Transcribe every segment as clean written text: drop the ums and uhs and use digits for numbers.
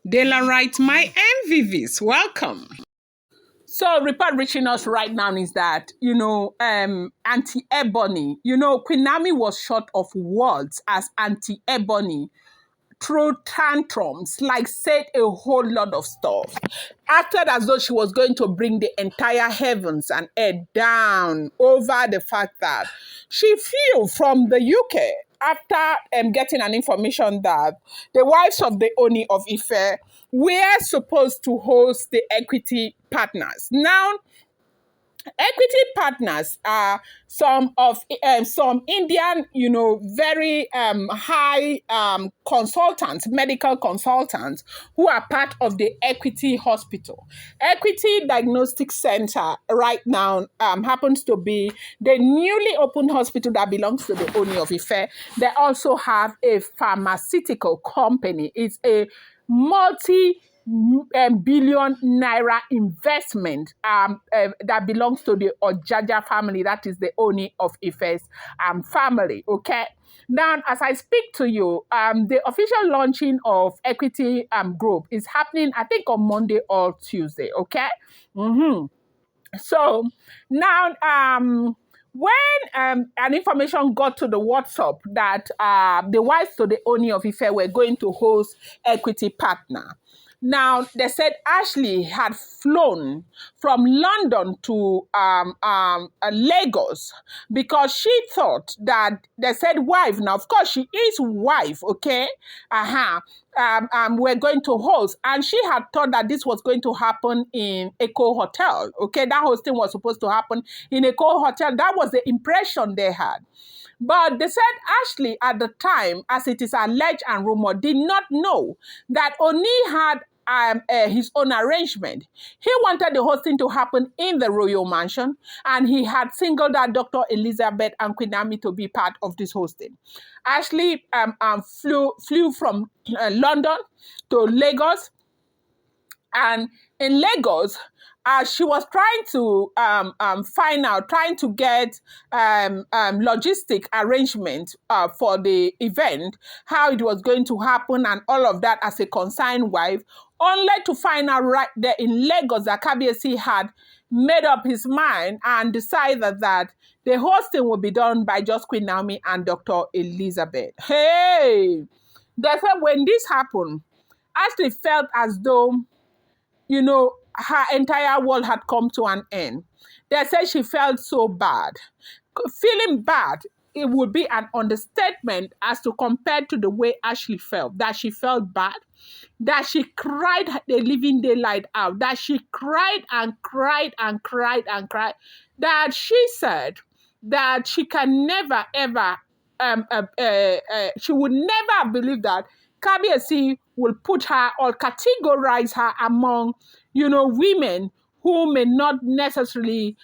Daylight, my MVVs, welcome. So, report reaching us right now is that, Auntie Ebony, Queen Naomi was short of words as Auntie Ebony through tantrums, like said a whole lot of stuff. Acted as though she was going to bring the entire heavens and earth down over the fact that she flew from the UK after getting an information that the wives of the Ooni of Ife were supposed to host the equity partners. Now, equity partners are some Indian, very high consultants, medical consultants who are part of the Equity Hospital. Equity Diagnostic Center right now happens to be the newly opened hospital that belongs to the Ooni of Ife. They also have a pharmaceutical company. It's a multi-billion naira investment that belongs to the Ojaja family, that is the Ooni of Ife's family, okay? Now, as I speak to you, the official launching of Equity Group is happening, I think, on Monday or Tuesday, okay? So, now, when an information got to the WhatsApp that the wives to the Ooni of Ife were going to host Equity Partner, now, they said Ashley had flown from London to Lagos because she thought that they said wife. Now, of course, she is wife, okay? We're going to host. And she had thought that this was going to happen in Echo Hotel, okay? That hosting was supposed to happen in Echo Hotel. That was the impression they had. But they said Ashley at the time, as it is alleged and rumored, did not know that Oni had his own arrangement. He wanted the hosting to happen in the Royal Mansion, and he had singled out Dr. Elizabeth and Queen Naomi to be part of this hosting. Ashley flew from London to Lagos, and in Lagos, she was trying to trying to get logistic arrangement for the event, how it was going to happen and all of that as a concerned wife, only to find out right there in Lagos that KBSC had made up his mind and decided that the hosting would be done by just Queen Naomi and Dr. Elizabeth. Hey! They said when this happened, Ashley felt as though, her entire world had come to an end. They said she felt so bad. Feeling bad, it would be an understatement as to compared to the way Ashley felt. That she felt bad, that she cried the living daylight out, that she cried and cried and cried and cried, that she said that she can never, ever, she would never believe that KBSC will put her or categorize her among, women who may not necessarily,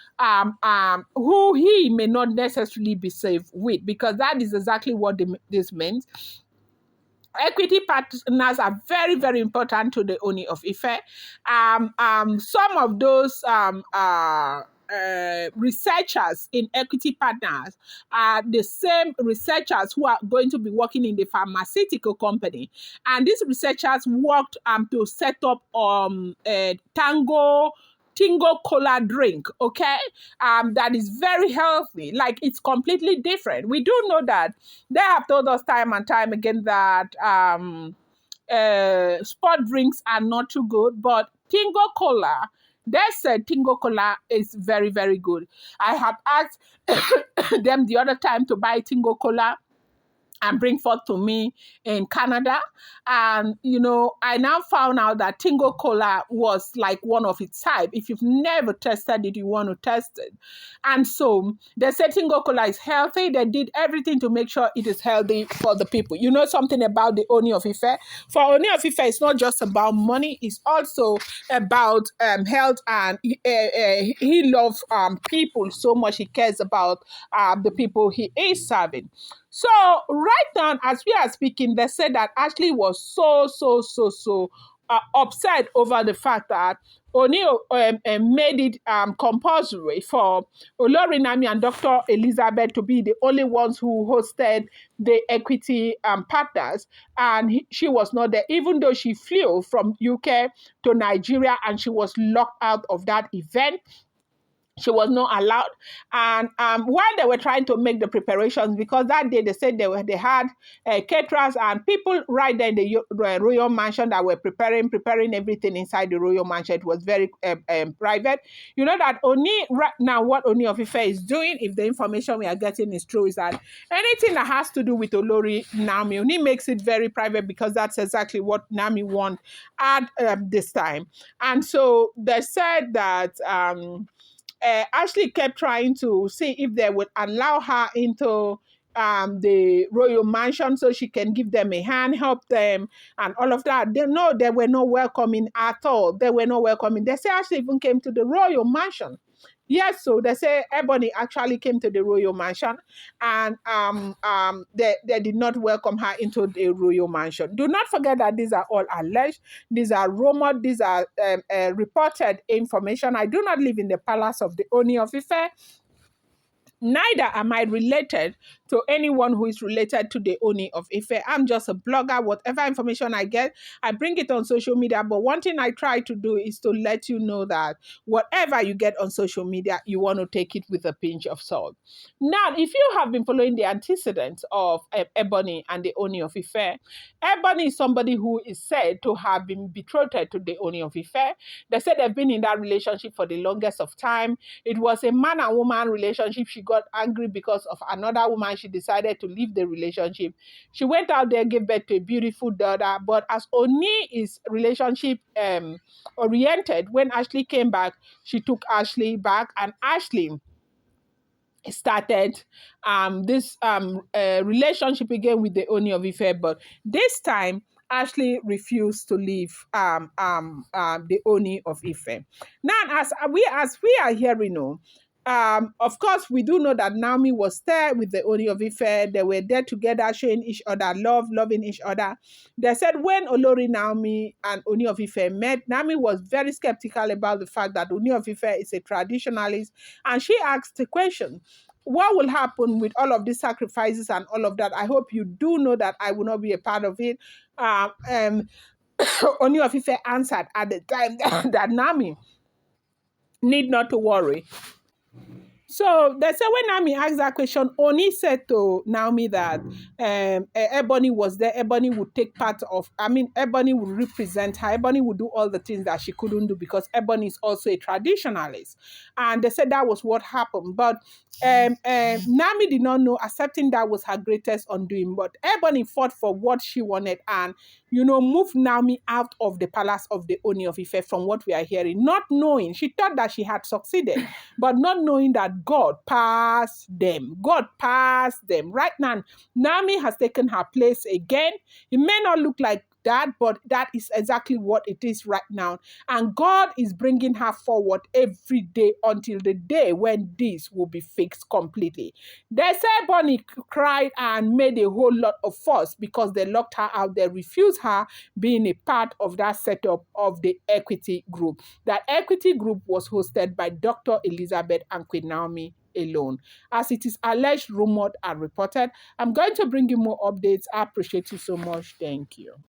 who he may not necessarily be safe with, because that is exactly what this means. Equity partners are very, very important to the Ooni of Ife. Some of those researchers in equity partners are the same researchers who are going to be working in the pharmaceutical company. And these researchers worked to set up Tingo Cola drink, okay? That is very healthy. Like, it's completely different. We do know that they have told us time and time again that sport drinks are not too good, but Tingo Cola, they said Tingo Cola is very, very good. I had asked them the other time to buy Tingo Cola and bring forth to me in Canada. And, I now found out that Tingo Cola was like one of its type. If you've never tested it, you want to test it. And so they said Tingo Cola is healthy. They did everything to make sure it is healthy for the people. You know something about the Ooni of Ife? For Ooni of Ife, it's not just about money. It's also about health, and he loves people so much. He cares about the people he is serving. So right now, as we are speaking, they said that Ashley was so upset over the fact that Ooni made it compulsory for Olori Naomi and Dr. Elizabeth to be the only ones who hosted the equity partners, and she was not there, even though she flew from UK to Nigeria and she was locked out of that event. She was not allowed. And while they were trying to make the preparations, because that day they said they had caterers and people right there in the royal mansion that were preparing everything inside the royal mansion. It was very private. You know that Ooni right now, what Ooni of Ife is doing, if the information we are getting is true, is that anything that has to do with Olori Naomi, Ooni makes it very private because that's exactly what Naomi wants at this time. And so they said that Ashley kept trying to see if they would allow her into the royal mansion so she can give them a hand, help them, and all of that. They were not welcoming at all. They were not welcoming. They say Ashley even came to the royal mansion. Yes, so they say Ebony actually came to the royal mansion, and they did not welcome her into the royal mansion. Do not forget that these are all alleged, these are rumored, these are reported information. I do not live in the palace of the Ooni of Ife. Neither am I related to anyone who is related to the Ooni of Ife. I'm just a blogger. Whatever information I get, I bring it on social media. But one thing I try to do is to let you know that whatever you get on social media, you want to take it with a pinch of salt. Now, if you have been following the antecedents of Ebony and the Ooni of Ife, Ebony is somebody who is said to have been betrothed to the Ooni of Ife. They said they've been in that relationship for the longest of time. It was a man and woman relationship. She got angry because of another woman. She decided to leave the relationship. She went out there, gave birth to a beautiful daughter. But as Ooni is relationship oriented, when Ashley came back, she took Ashley back, and Ashley started this relationship again with the Ooni of Ife. But this time, Ashley refused to leave the Ooni of Ife. Now, as we are hearing, of course, we do know that Naomi was there with the Ooni of Ife. They were there together, showing each other love, loving each other. They said when Olori Naomi and Ooni of Ife met, Naomi was very skeptical about the fact that Ooni of Ife is a traditionalist, and she asked the question, what will happen with all of these sacrifices and all of that? I hope you do know that I will not be a part of it. Ooni of Ife answered at the time that Naomi need not to worry. So they said when Naomi asked that question, Ooni said to Naomi that Ebony was there. Ebony would take part of, Ebony would represent her. Ebony would do all the things that she couldn't do because Ebony is also a traditionalist. And they said that was what happened. But Naomi did not know, accepting that was her greatest undoing. But Ebony fought for what she wanted and, moved Naomi out of the palace of the Ooni of Ife, from what we are hearing. Not knowing, she thought that she had succeeded, but not knowing that God passed them. God passed them. Right now, Naomi has taken her place again. It may not look like that, but that is exactly what it is right now. And God is bringing her forward every day until the day when this will be fixed completely. They say Bonnie cried and made a whole lot of fuss because they locked her out. They refused her being a part of that setup of the equity group. That equity group was hosted by Dr. Elizabeth and Queen Naomi alone. As it is alleged, rumored, and reported, I'm going to bring you more updates. I appreciate you so much. Thank you.